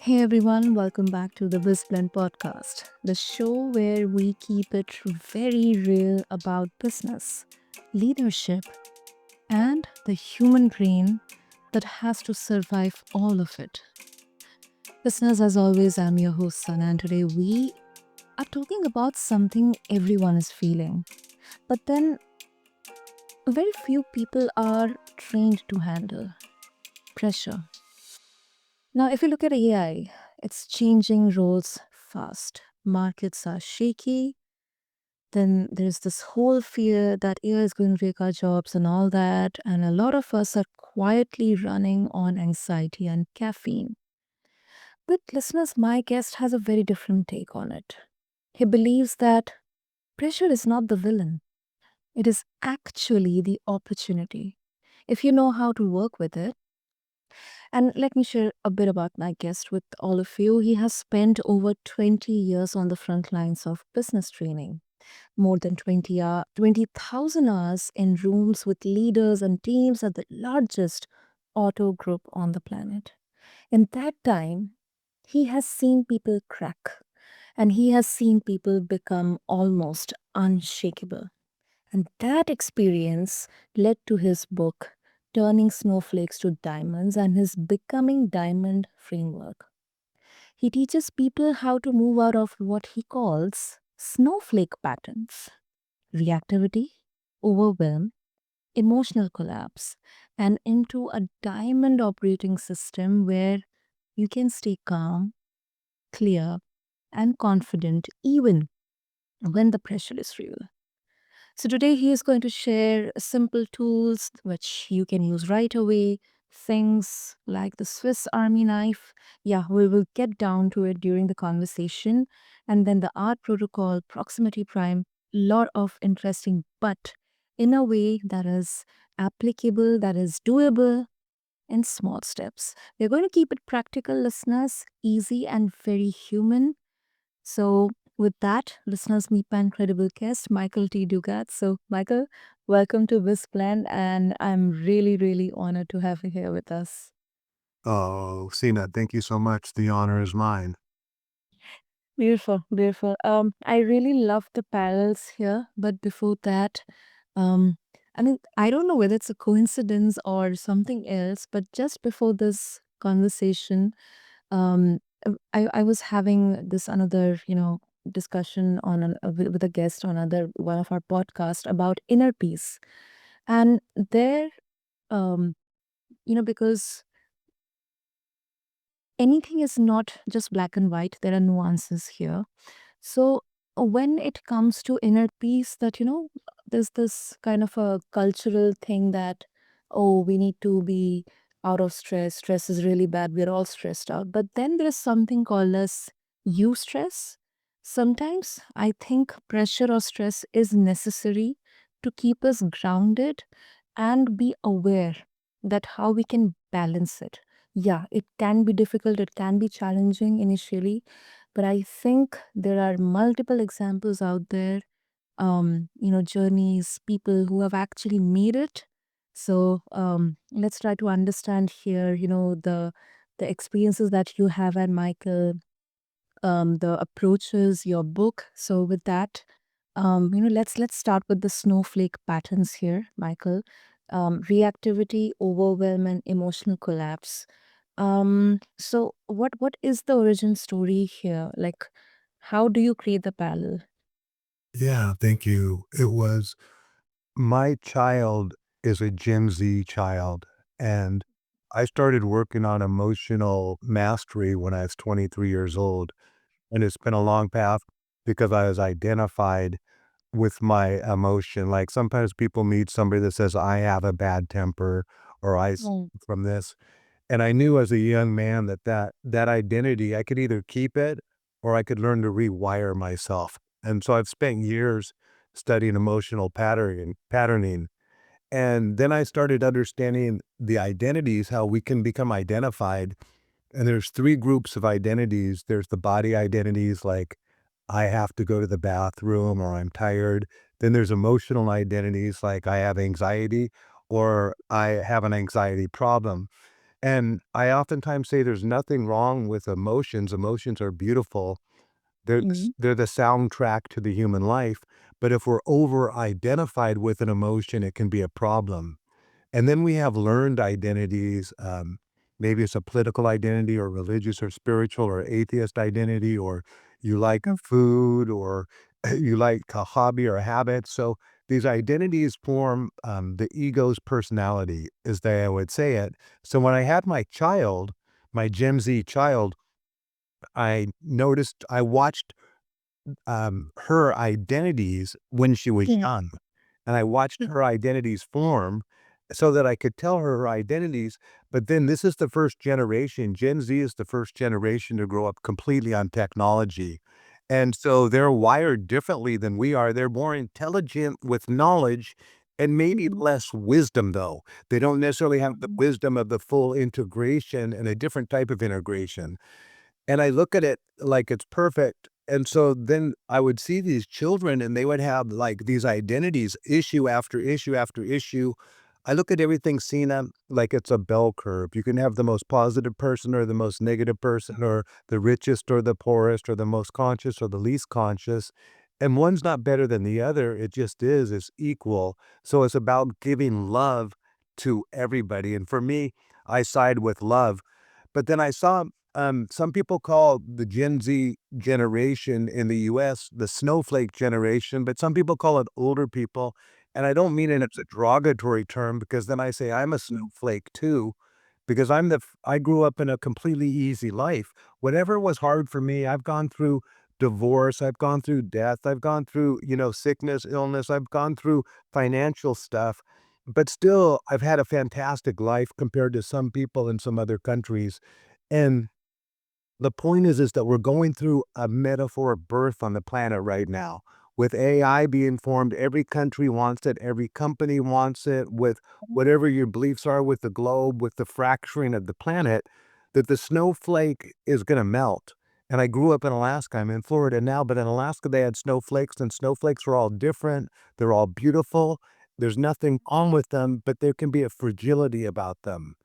Hey everyone, welcome back to the BizBlend Podcast, the show where we keep it very real about business, leadership, and the human brain that has to survive all of it. Listeners, as always, I'm your host Sana, and today we are talking about something everyone is feeling, but then very few people are trained to handle pressure. Now, if you look at AI, it's changing roles fast. Markets are shaky. Then there's this whole fear that AI is going to take our jobs and all that. And a lot of us are quietly running on anxiety and caffeine. But listeners, my guest has a very different take on it. He believes that pressure is not the villain, it is actually the opportunity. If you know how to work with it, and let me share a bit about my guest with all of you. He has spent over 20 years on the front lines of business training, more than 20,000 hours in rooms with leaders and teams at the largest auto group on the planet. In that time, he has seen people crack and he has seen people become almost unshakable. And that experience led to his book, Turning Snowflakes to Diamonds, and his Becoming Diamond framework. He teaches people how to move out of what he calls snowflake patterns: reactivity, overwhelm, emotional collapse, and into a diamond operating system where you can stay calm, clear, and confident even when the pressure is real. So today he is going to share simple tools which you can use right away, things like the Swiss Army knife. Yeah, we will get down to it during the conversation. And then the art protocol, proximity prime, lot of interesting, but in a way that is applicable, that is doable in small steps. We're going to keep it practical, listeners, easy and very human. So, with that, listeners, meet my incredible guest, Michael T Dugan. So, Michael, welcome to BizBlend, and I'm really, really honored to have you here with us. Oh, Sina, thank you so much. The honor is mine. Beautiful, beautiful. I really love the parallels here, but before that, um, I don't know whether it's a coincidence or something else, but just before this conversation, I was having this another, discussion on with a guest on another one of our podcast about inner peace. And there, um, because anything is not just black and white, there are nuances here. So when it comes to inner peace, that there's this kind of a cultural thing that, oh, we need to be out of stress. Stress is really bad. We're all stressed out. But then there's something called as stress. Sometimes I think pressure or stress is necessary to keep us grounded and be aware that how we can balance it. Yeah, it can be difficult, it can be challenging initially, but I think there are multiple examples out there, journeys, people who have actually made it. So let's try to understand here, the experiences that you have had, Michael, the approaches, your book. So with that, let's start with the snowflake patterns here, Michael. Reactivity, overwhelm, and emotional collapse. So what is the origin story here? Like, how do you create the parallel? Yeah, thank you. It was my child is a Gen Z child, and I started working on emotional mastery when I was 23 years old. And it's been a long path because I was identified with my emotion. Like sometimes people meet somebody that says, I have a bad temper or Mm. from this. And I knew as a young man that identity, I could either keep it or I could learn to rewire myself. And so I've spent years studying emotional patterning. And then I started understanding the identities, how we can become identified. And there's three groups of identities. There's the body identities, like I have to go to the bathroom or I'm tired. Then there's emotional identities, like I have anxiety or I have an anxiety problem. And I oftentimes say there's nothing wrong with emotions. Emotions are beautiful. Mm. They're the soundtrack to the human life. But if we're over identified with an emotion, it can be a problem. And then we have learned identities. Maybe it's a political identity or religious or spiritual or atheist identity, or you like a food or you like a hobby or a habit. So these identities form the ego's personality, is the way I would say it. So when I had my child, my Gen Z child, I watched her identities when she was Yeah. young, and I watched her identities form so that I could tell her identities, but then this is the first generation, Gen Z is the first generation to grow up completely on technology, and so they're wired differently than we are. They're more intelligent with knowledge and maybe Mhm. less wisdom, though. They don't necessarily have the wisdom of the full integration and a different type of integration. And I look at it like it's perfect, and so then I would see these children, and they would have, like, these identities, issue after issue after issue. I look at everything, Sina, like it's a bell curve. You can have the most positive person or the most negative person or the richest or the poorest or the most conscious or the least conscious, and one's not better than the other, it just is, it's equal. So it's about giving love to everybody, and for me, I side with love. But then I saw some people call the Gen Z generation in the US the snowflake generation, but some people call it older people. And I don't mean it as a derogatory term because then I say I'm a snowflake too, because I grew up in a completely easy life. Whatever was hard for me, I've gone through divorce, I've gone through death, I've gone through, sickness, illness, I've gone through financial stuff. But still, I've had a fantastic life compared to some people in some other countries. And the point is that we're going through a metaphor birth on the planet right now. With AI being formed, every country wants it, every company wants it, with whatever your beliefs are with the globe, with the fracturing of the planet, that the snowflake is going to melt. And I grew up in Alaska. I'm in Florida now, but in Alaska, they had snowflakes, and snowflakes are all different. They're all beautiful. There's nothing wrong with them, but there can be a fragility about them.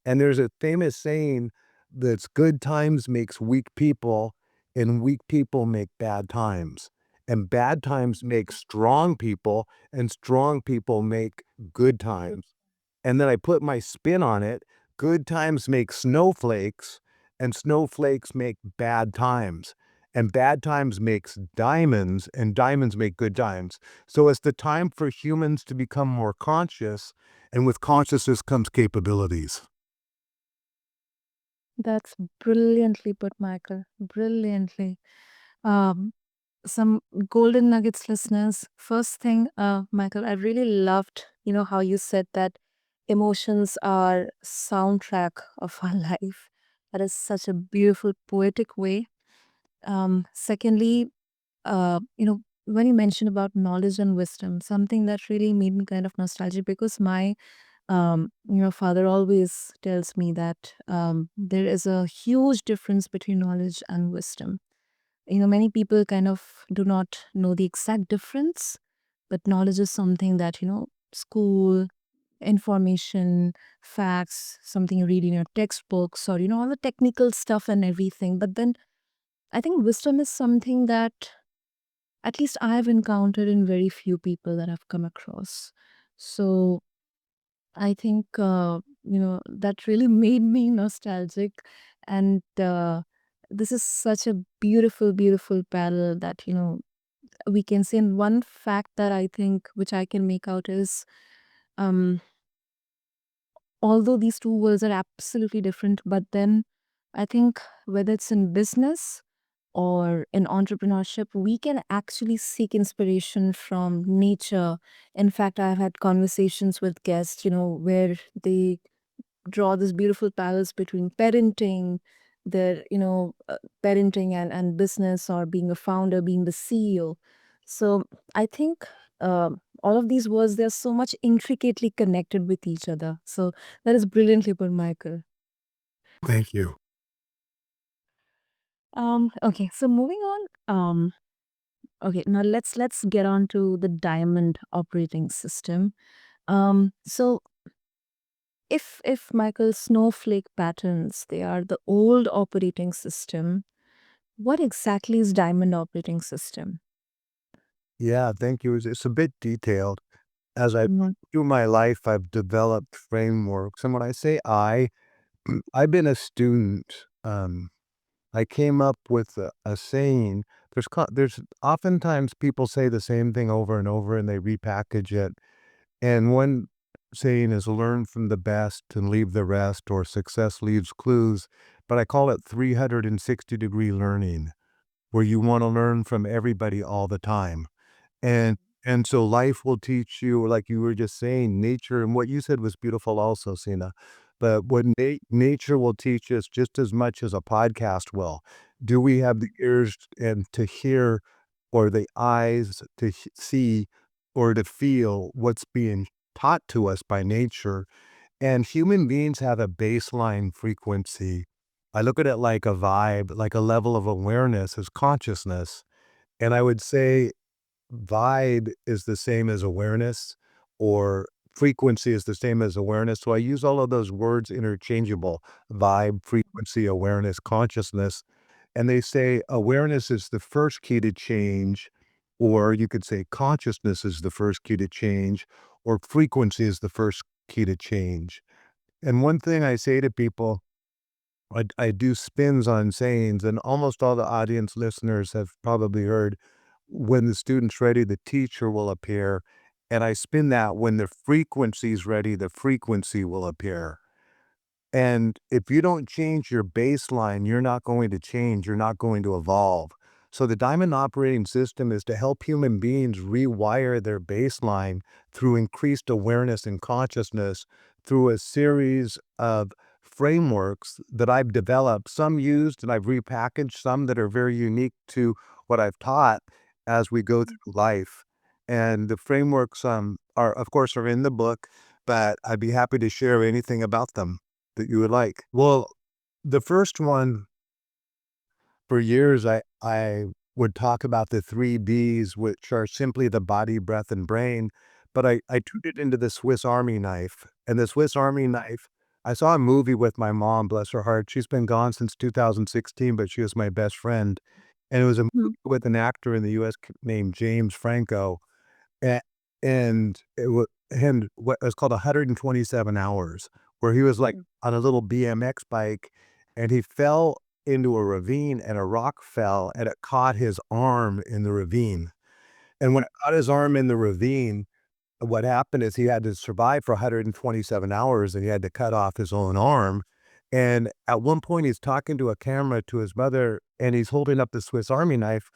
And there's a famous saying that's good times makes weak people, and weak people make bad times. And bad times make strong people, and strong people make good times. And then I put my spin on it. Good times make snowflakes, and snowflakes make bad times. And bad times makes diamonds, and diamonds make good times. So it's the time for humans to become more conscious, and with consciousness comes capabilities. That's brilliantly put, Michael. Brilliantly. Um, some golden nuggets, listeners. First thing, Michael, I really loved, how you said that emotions are soundtrack of our life. That is such a beautiful, poetic way. Secondly, when you mentioned about knowledge and wisdom, something that really made me kind of nostalgic because my father always tells me that there is a huge difference between knowledge and wisdom. Many people kind of do not know the exact difference, but knowledge is something that, school, information, facts, something you read in your textbooks, or, all the technical stuff and everything. But then I think wisdom is something that at least I've encountered in very few people that I've come across. So I think, that really made me nostalgic. And this is such a beautiful, beautiful parallel that, we can say. And one fact that I think, which I can make out is, um, although these two worlds are absolutely different, but then I think whether it's in business or in entrepreneurship, we can actually seek inspiration from nature. In fact, I've had conversations with guests, where they draw this beautiful parallels between parenting, parenting and business, or being a founder, being the CEO. So I think all of these words, they're so much intricately connected with each other. So that is brilliantly put, Michael. Thank you. Okay, so moving on. Okay, now let's get on to the diamond operating system. So if Michael, snowflake patterns, they are the old operating system, what exactly is diamond operating system? Yeah, thank you. It's a bit detailed. As I Mhm. through my life, I've developed frameworks, and when I say I've been a student. I came up with a saying. There's oftentimes people say the same thing over and over, and they repackage it. And one saying is learn from the best and leave the rest, or success leaves clues. But I call it 360-degree learning, where you want to learn from everybody all the time. And and so life will teach you, like you were just saying, nature, and what you said was beautiful also, Sina. But what nature will teach us just as much as a podcast will. Do we have the ears and to hear, or the eyes to see, or to feel what's being taught to us by nature? And human beings have a baseline frequency. I look at it like a vibe, like a level of awareness is consciousness. And I would say vibe is the same as awareness, or frequency is the same as awareness. So I use all of those words interchangeable: vibe, frequency, awareness, consciousness. And they say awareness is the first key to change, or you could say consciousness is the first key to change, or frequency is the first key to change. And one thing I say to people, I do spins on sayings, and almost all the audience listeners have probably heard, when the student's ready, the teacher will appear. And I spin that: when the frequency's ready, the frequency will appear. And if you don't change your baseline, you're not going to change, you're not going to evolve. So the diamond operating system is to help human beings rewire their baseline through increased awareness and consciousness, through a series of frameworks that I've developed, some used and I've repackaged, some that are very unique to what I've taught as we go through life. And the frameworks are, of course, are in the book, but I'd be happy to share anything about them that you would like. Well, the first one, for years, I would talk about the 3 Bs, which are simply the body, breath, and brain, but I turned it into the Swiss Army knife. And the Swiss Army knife, I saw a movie with my mom, bless her heart. She's been gone since 2016, but she was my best friend. And it was a Mhm. movie with an actor in the US named James Franco. A and it wa and what it was called 127 Hours, where he was, like, on a little BMX bike, and he fell into a ravine, and a rock fell, and it caught his arm in the ravine. And when it caught his arm in the ravine, what happened is he had to survive for 127 hours, and he had to cut off his own arm. And at one point, he's talking to a camera to his mother, and he's holding up the Swiss Army knife,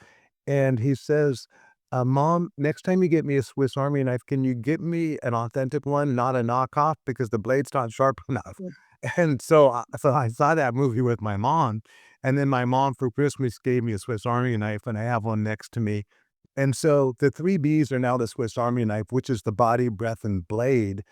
and he says, "Mom, next time you get me a Swiss Army knife, can you get me an authentic one, not a knockoff, because the blade's not sharp enough?" And so I saw that movie with my mom, and then my mom for Christmas gave me a Swiss Army knife, and I have one next to me. And so the 3 Bs are now the Swiss Army knife, which is the body, breath, and blade.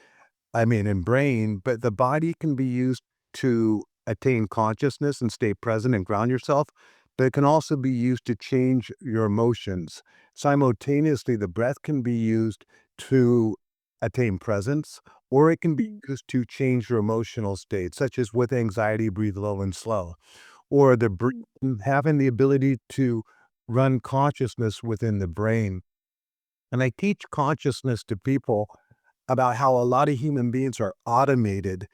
I mean, and brain, but the body can be used to attain consciousness and stay present and ground yourself, but it can also be used to change your emotions. Simultaneously, the breath can be used to attain presence, or it can be used to change your emotional state, such as with anxiety, breathe low and slow, or the having the ability to run consciousness within the brain. And I teach consciousness to people about how a lot of human beings are automated,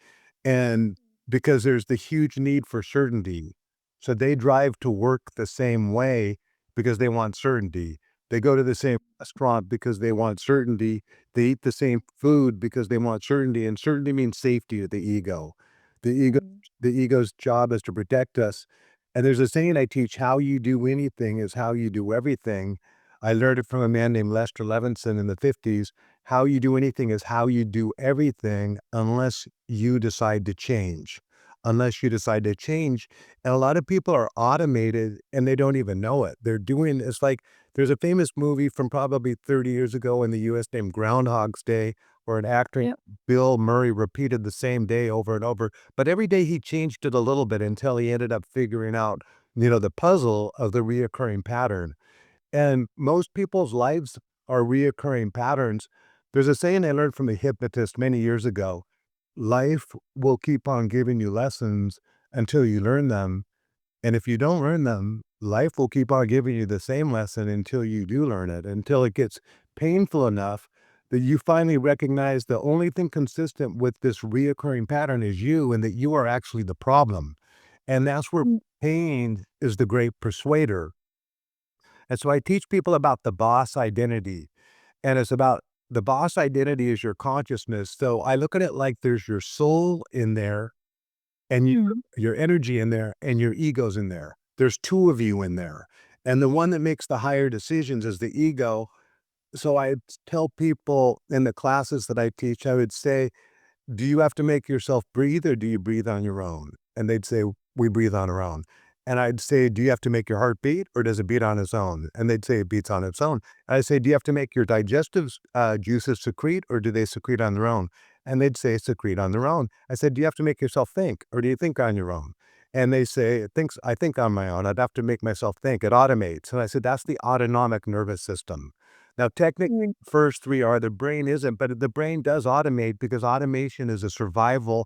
and because there's the huge need for certainty. So they drive to work the same way because they want certainty. They go to the same restaurant because they want certainty. They eat the same food because they want certainty, and certainty means safety to the ego. The ego the ego's job is to protect us. And there's a saying I teach: how you do anything is how you do everything. I learned it from a man named Lester Levinson in the 50s. How you do anything is how you do everything, unless you decide to change. Unless you decide to change. And a lot of people are automated and they don't even know it. They're doing it's like there's a famous movie from probably 30 years ago in the US named Groundhog's Day, where an actor, Yep. Bill Murray, repeated the same day over and over. But every day he changed it a little bit until he ended up figuring out, the puzzle of the reoccurring pattern. And most people's lives are reoccurring patterns. There's a saying I learned from a hypnotist many years ago. life will keep on giving you lessons until you learn them. And if you don't learn them, life will keep on giving you the same lesson until you do learn it, until it gets painful enough that you finally recognize the only thing consistent with this reoccurring pattern is you, and that you are actually the problem. And that's where Mm. pain is the great persuader. And so I teach people about the boss identity. And it's about the boss identity is your consciousness. So I look at it like there's your soul in there and Mm. your energy in there and your ego's in there. There's two of you in there. And the one that makes the higher decisions is the ego. So I tell people in the classes that I teach, I would say, do you have to make yourself breathe or do you breathe on your own? And they'd say, we breathe on our own. And I'd say, do you have to make your heart beat or does it beat on its own? And they'd say it beats on its own. And I'd say, do you have to make your digestive juices secrete or do they secrete on their own? And they'd say secrete on their own. I said, do you have to make yourself think or do you think on your own? And they say, I think on my own. I'd have to make myself think. It automates. And I said, that's the autonomic nervous system. Now, technically, Mm. first three are the brain isn't, but the brain does automate because automation is a survival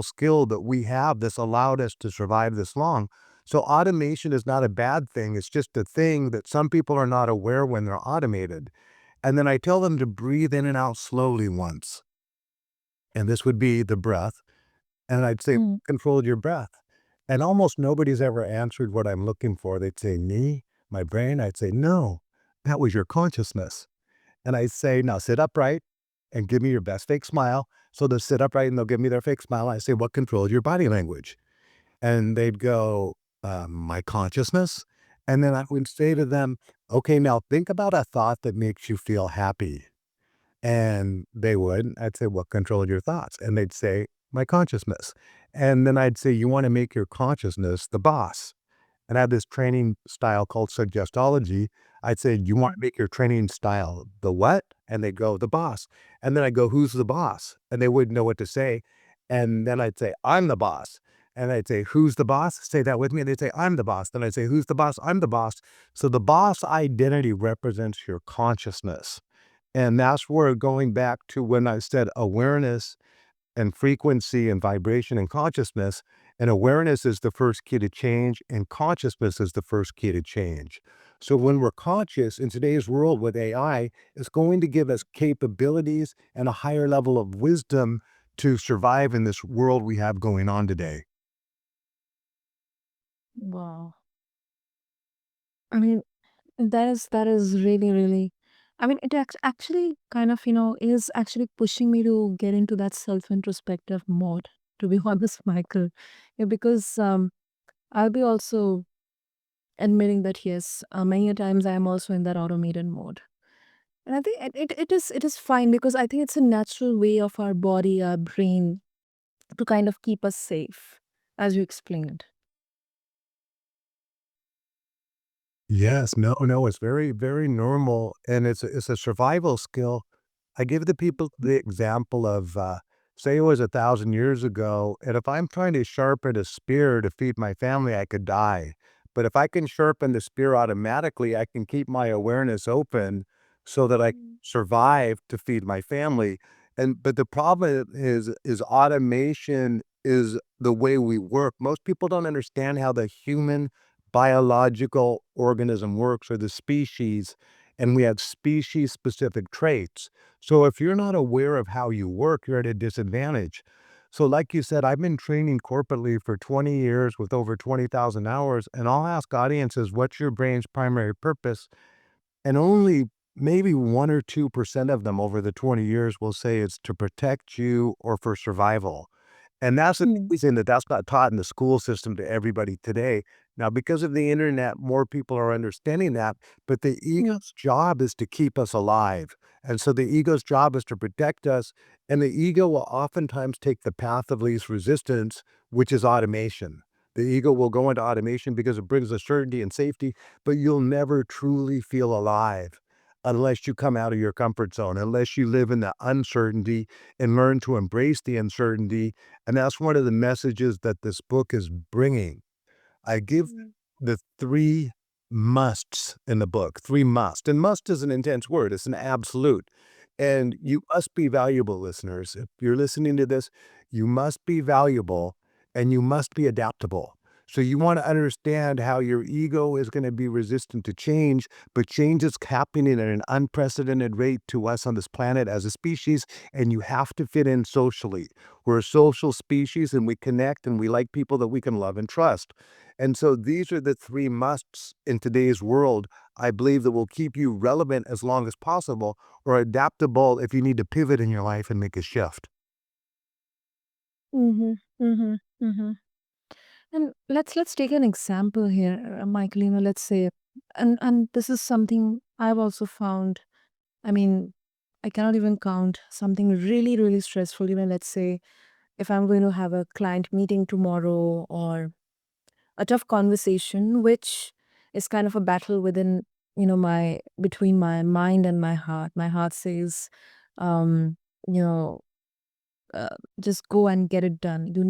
skill that we have that's allowed us to survive this long. So automation is not a bad thing. It's just a thing that some people are not aware when they're automated. And then I tell them to breathe in and out slowly once. And this would be the breath. And I'd say, Mm. control your breath. And almost nobody's ever answered what I'm looking for. They'd say, me, my brain. I'd say, no, that was your consciousness. And I say, now sit upright and give me your best fake smile. So they'll sit upright and they'll give me their fake smile. I say, what controls your body language? And they'd go, my consciousness. And then I would say to them, okay, now think about a thought that makes you feel happy. And they would. I'd say, what controlled your thoughts? And they'd say, my consciousness. And then I'd say, you want to make your consciousness the boss. And I had this training style called suggestology. I'd say, "You want to make your training style the what?" And they'd go, "The boss." And then I'd go, "Who's the boss?" And they wouldn't know what to say. And then I'd say, "I'm the boss." And I'd say, "Who's the boss?" Say that with me. And they'd say, "I'm the boss." Then I'd say, "Who's the boss?" "I'm the boss." So the boss identity represents your consciousness. And that's where going back to when I said awareness and frequency and vibration and consciousness. And awareness is the first key to change, and consciousness is the first key to change. So when we're conscious in today's world with AI, it's going to give us capabilities and a higher level of wisdom to survive in this world we have going on today. Wow. I mean, that is really, really. I mean, it actually kind of, is actually pushing me to get into that self-introspective mode, to be honest, Michael. Yeah, because I'll be also admitting that yes, many a times I am also in that automated mode. And I think it is fine because I think it's a natural way of our body, our brain to kind of keep us safe, as you explained. Yes, no, it's very, very normal, and it's a survival skill. I give the people the example of, say it was 1,000 years ago, and if I'm trying to sharpen a spear to feed my family, I could die. But if I can sharpen the spear automatically, I can keep my awareness open so that I Mm. survive to feed my family. And but the problem is automation is the way we work. Most people don't understand how the human biological organism works or the species, and we have species specific traits. So if you're not aware of how you work, you're at a disadvantage. So like you said, I've been training corporately for 20 years with over 20,000 hours, and I'll ask audiences, what's your brain's primary purpose? And only maybe 1 or 2% of them over the 20 years will say it's to protect you or for survival. And that's the Mm. reason that that's not taught in the school system to everybody today. Now, because of the internet, more people are understanding that, but the Mm. ego's job is to keep us alive. And so the ego's job is to protect us. And the ego will oftentimes take the path of least resistance, which is automation. The ego will go into automation because it brings us certainty and safety, but you'll never truly feel alive unless you come out of your comfort zone, unless you live in the uncertainty and learn to embrace the uncertainty. And that's one of the messages that this book is bringing. I give Mm. the three musts in the book, three must. And must is an intense word, it's an absolute. And you must be valuable, listeners. If you're listening to this, you must be valuable and you must be adaptable. So you want to understand how your ego is going to be resistant to change, but change is happening at an unprecedented rate to us on this planet as a species, and you have to fit in socially. We're a social species and we connect and we like people that we can love and trust. And so these are the three musts in today's world, I believe, that will keep you relevant as long as possible or adaptable if you need to pivot in your life and make a shift. Mhm, mhm, mhm. And let's take an example here, Michael. Let's say, and this is something I've also found. I mean, I cannot even count something really, really stressful. Let's say if I'm going to have a client meeting tomorrow or a tough conversation, which is kind of a battle within, my between my mind and my heart. My heart says, um, you know, uh, just go and get it done. You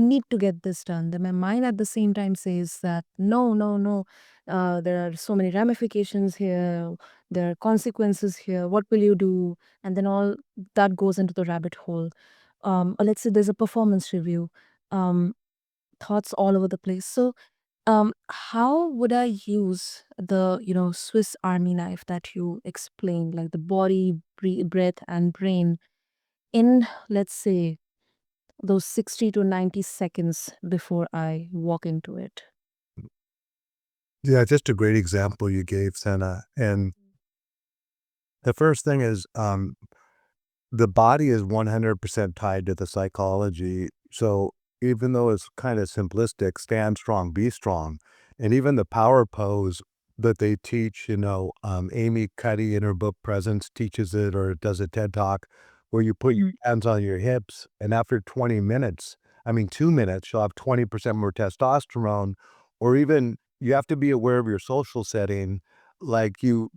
need to get this done. Then my mind at the same time says that no, no, no. There are so many ramifications here. There are consequences here. What will you do? And then all that goes into the rabbit hole. Or let's say there's a performance review. Um, Thoughts all over the place. So, how would I use the Swiss Army knife that you explained, like the body, breath, and brain in, let's say, those 60 to 90 seconds before I walk into it. Yeah, just a great example you gave, Senna. And the first thing is the body is 100% tied to the psychology. So even though it's kind of simplistic, stand strong, be strong. And even the power pose that they teach, Amy Cuddy in her book Presence teaches it or does a TED talk where you put your Mhm, hands on your hips. And after 20 minutes, I mean, 2 minutes, you'll have 20% more testosterone. Or even you have to be aware of your social setting.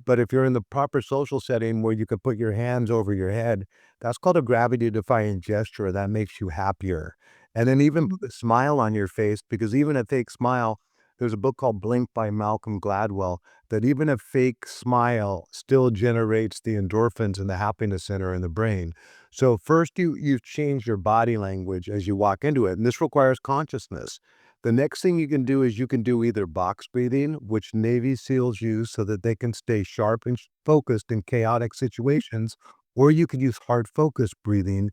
But if you're in the proper social setting where you could put your hands over your head, that's called a gravity-defying gesture that makes you happier. And then even mhm, put a smile on your face because even a fake smile, there's a book called Blink by Malcolm Gladwell that even a fake smile still generates the endorphins and the happiness center in the brain. So first you change your body language as you walk into it, and this requires consciousness. The next thing you can do is you can do either box breathing, which Navy SEALs use so that they can stay sharp and focused in chaotic situations, or you could use heart focused breathing.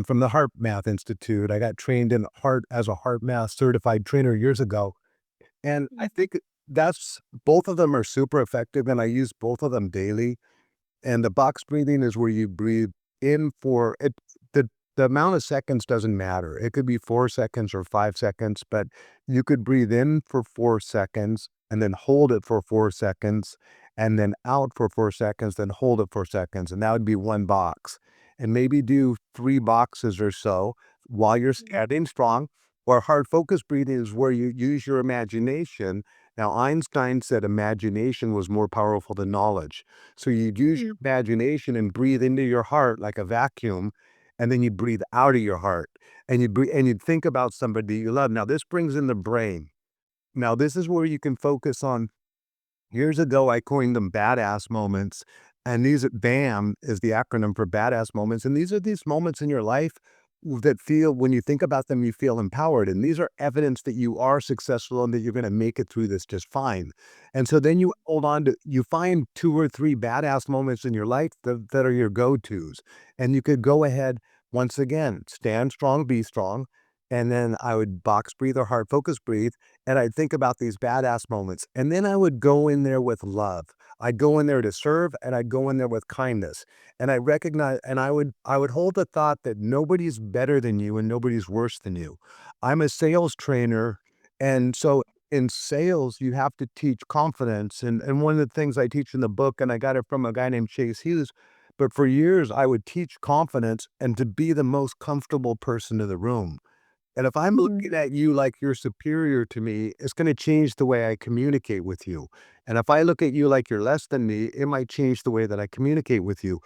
From the Heart Math Institute. I got trained in heart as a heart math certified trainer years ago. And I mhm, think that's both of them are super effective and I use both of them daily. And the box breathing is where you breathe in for it. The amount of seconds doesn't matter. It could be 4 seconds or 5 seconds, but you could breathe in for 4 seconds and then hold it for 4 seconds and then out for 4 seconds, then hold it 4 seconds. And that would be one box. And maybe do 3 boxes or so while you're mhm, standing strong. Or hard focus breathing is where you use your imagination. Now, Einstein said imagination was more powerful than knowledge. So you'd use mhm, your imagination and breathe into your heart like a vacuum, and then you breathe out of your heart, and you'd think about somebody you love. Now this brings in the brain. Now this is where you can focus on. Years ago, I coined them badass moments. And these BAM is the acronym for badass moments. And these are these moments in your life that feel, when you think about them, you feel empowered. And these are evidence that you are successful and that you're going to make it through this just fine. And so then you hold on to, you find 2 or 3 badass moments in your life that are your go tos. And you could go ahead once again, stand strong, be strong. And then I would box breathe or hard focus breathe and I'd think about these badass moments, and then I would go in there with love. I'd go in there to serve, and I'd go in there with kindness, and I recognize and I would hold the thought that nobody's better than you and nobody's worse than you. I'm a sales trainer, and so in sales, you have to teach confidence, and one of the things I teach in the book, and I got it from a guy named Chase Hughes, but for years, I would teach confidence and to be the most comfortable person in the room. And if I'm mhm, looking at you like you're superior to me, it's gonna change the way I communicate with you. And if I look at you like you're less than me, it might change the way that I communicate with you.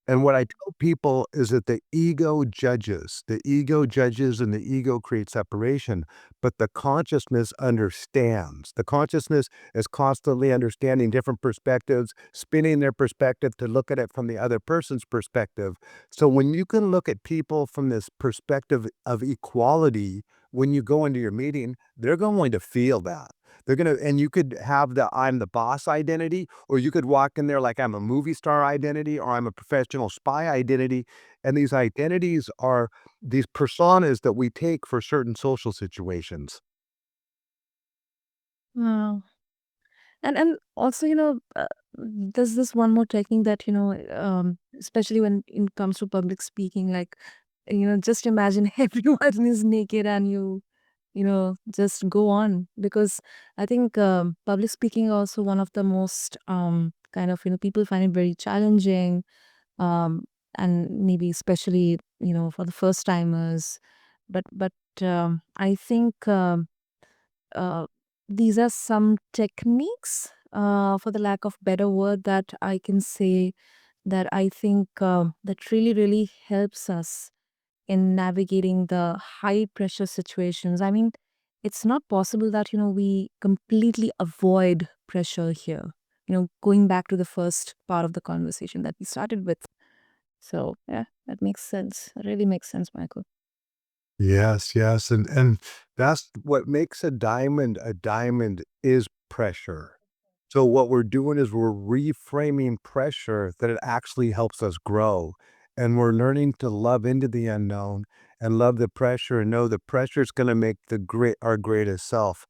And what I tell people is that the ego judges and the ego creates separation, but the consciousness understands. The consciousness is constantly understanding different perspectives, spinning their perspective to look at it from the other person's perspective. So when you can look at people from this perspective of equality, when you go into your meeting, they're going to feel that. And you could have the I'm the boss identity, or you could walk in there like I'm a movie star identity, or I'm a professional spy identity. And these identities are these personas that we take for certain social situations. Wow. And also, there's this one more technique that, especially when it comes to public speaking, like, just imagine everyone is naked and just go on. Because I think public speaking also one of the most kind of, people find it very challenging. Um, and maybe especially, for the first timers. But I think uh, these are some techniques, for the lack of better word, that I can say that I think that really, really helps us in navigating the high pressure situations. I mean, it's not possible that, we completely avoid pressure here. Going back to the first part of the conversation that we started with. So, yeah, that makes sense. That really makes sense, Michael. Yes, yes, and that's what makes a diamond is pressure. So what we're doing is we're reframing pressure that it actually helps us grow, and we're learning to love into the unknown and love the pressure and know the pressure is gonna make our greatest self.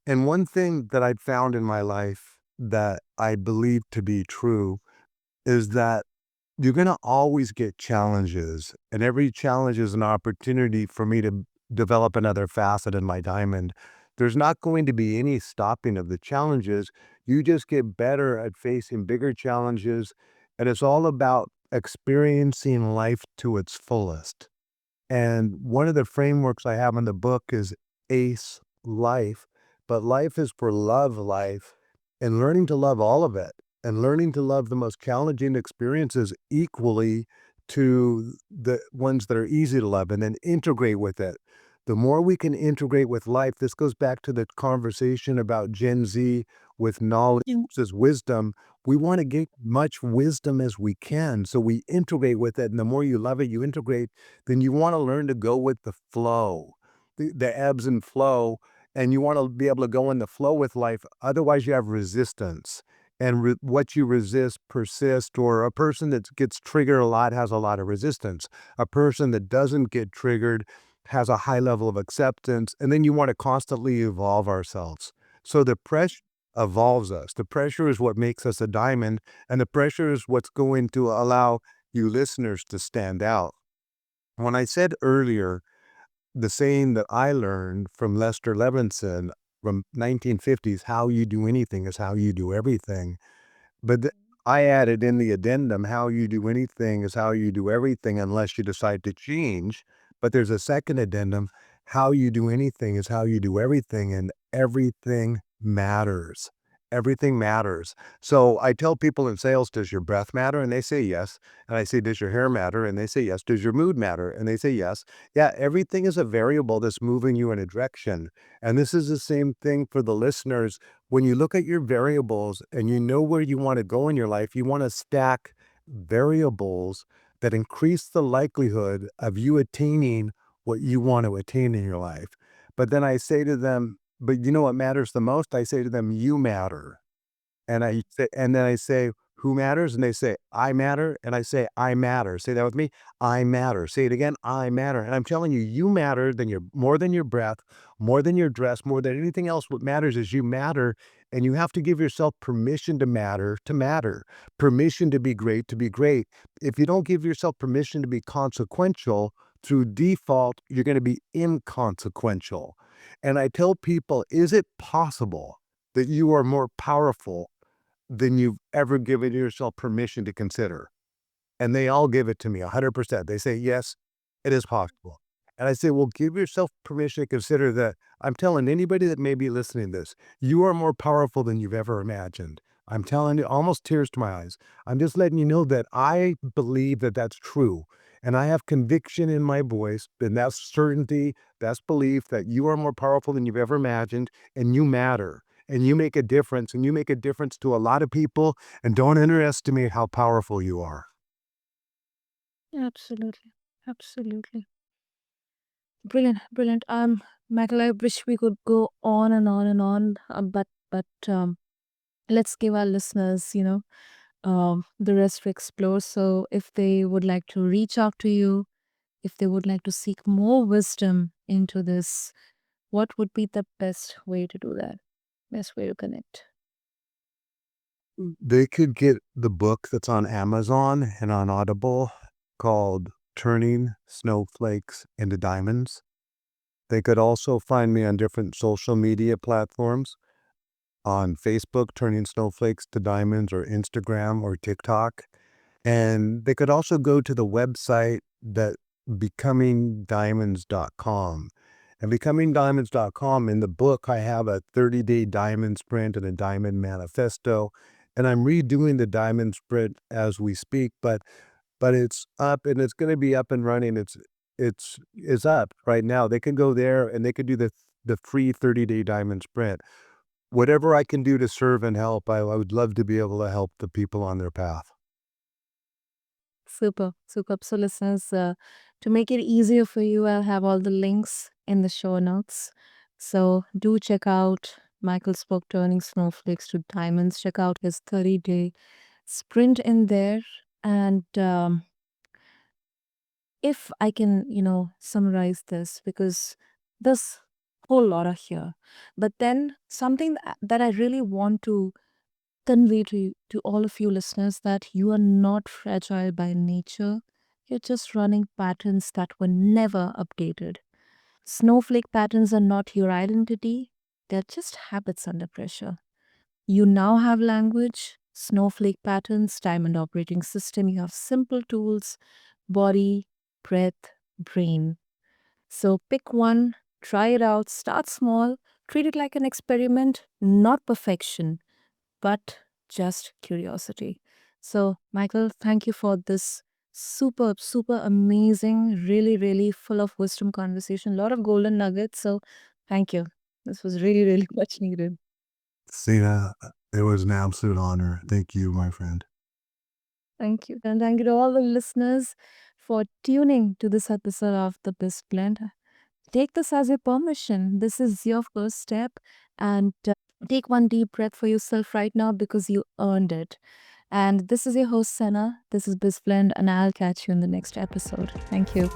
And one thing that I've found in my life that I believe to be true is that you're gonna always get challenges, and every challenge is an opportunity for me to develop another facet in my diamond. There's not going to be any stopping of the challenges. You just get better at facing bigger challenges, and it's all about experiencing life to its fullest. And one of the frameworks I have in the book is ACE life, but life is for love life and learning to love all of it and learning to love the most challenging experiences equally to the ones that are easy to love and then integrate with it. The more we can integrate with life, this goes back to the conversation about Gen Z with knowledge versus wisdom. We want to get much wisdom as we can. So we integrate with it. And the more you love it, you integrate, then you wanna learn to go with the flow, the ebbs and flow, and you wanna be able to go in the flow with life, otherwise you have resistance, and what you resist persists, or a person that gets triggered a lot has a lot of resistance. A person that doesn't get triggered has a high level of acceptance, and then you wanna constantly evolve ourselves. So the pressure evolves us. The pressure is what makes us a diamond, and the pressure is what's going to allow you listeners to stand out. When I said earlier, the saying that I learned from Lester Levinson from 1950s, how you do anything is how you do everything. But I added in the addendum, how you do anything is how you do everything unless you decide to change. But there's a second addendum, how you do anything is how you do everything, and everything matters. Everything matters. So I tell people in sales, does your breath matter? And they say yes. And I say, does your hair matter? And they say yes. Does your mood matter? And they say yes. Yeah, everything is a variable that's moving you in a direction. And this is the same thing for the listeners. When you look at your variables and you know where you want to go in your life, you want to stack variables that increase the likelihood of you attaining what you want to attain in your life. But then I say to them, but you know what matters the most? I say to them, you matter. And then I say, "Who matters?" And they say, "I matter." And I say, "I matter." Say that with me. I matter. Say it again. I matter. And I'm telling you, you matter than your more than your breath, more than your dress, more than anything else. What matters is you matter. And you have to give yourself permission to matter, permission to be great, to be great. If you don't give yourself permission to be consequential, through default, you're going to be inconsequential. And I tell people, is it possible that you are more powerful than you've ever given yourself permission to consider? And they all give it to me 100%. They say, yes, it is possible. And I say, well, give yourself permission to consider that. I'm telling anybody that may be listening to this, you are more powerful than you've ever imagined. I'm telling you, almost tears to my eyes. I'm just letting you know that I believe that that's true. And I have conviction in my voice, and that's certainty, that's belief that you are more powerful than you've ever imagined, and you matter, and you make a difference, and you make a difference to a lot of people. And don't underestimate how powerful you are. Absolutely. Absolutely. Brilliant. Brilliant. Michael, I wish we could go on and on and on, but let's give our listeners, the rest to explore. So if they would like to reach out to you, if they would like to seek more wisdom into this, what would be the best way to do that? Best way to connect? They could get the book that's on Amazon and on Audible called Turning Snowflakes into Diamonds. They could also find me on different social media platforms on Facebook, Turning Snowflakes to Diamonds, or Instagram or TikTok. And they could also go to the website that becomingdiamonds.com. And becomingdiamonds.com, in the book, I have a 30-day diamond sprint and a diamond manifesto. And I'm redoing the diamond sprint as we speak, but it's up and it's going to be up and running. It's up right now. They can go there and they could do the free 30-day diamond sprint. Whatever I can do to serve and help, I would love to be able to help the people on their path. Super, super. So, listeners, to make it easier for you, I'll have all the links in the show notes. So, do check out Michael's book, Turning Snowflakes to Diamonds. Check out his 30-day sprint in there. And if I can, summarize this, because there's a whole lot of here, but then something that I really want to convey to all of you listeners, that you are not fragile by nature. You're just running patterns that were never updated. Snowflake patterns are not your identity, they're just habits under pressure. You now have language, snowflake patterns, diamond operating system. You have simple tools, body, breath, brain. So pick one, try it out, start small, treat it like an experiment, not perfection, but just curiosity. So, Michael, thank you for this super, super amazing, really, really full of wisdom conversation. A lot of golden nuggets. So, thank you. This was really, really much needed. Sina, it was an absolute honor. Thank you, my friend. Thank you. And thank you to all the listeners for tuning to this episode of the BizBlend. Take this as a permission. This is your first step. And take one deep breath for yourself right now, because you earned it. And this is your host, Senna. This is BizBlend, and I'll catch you in the next episode. Thank you.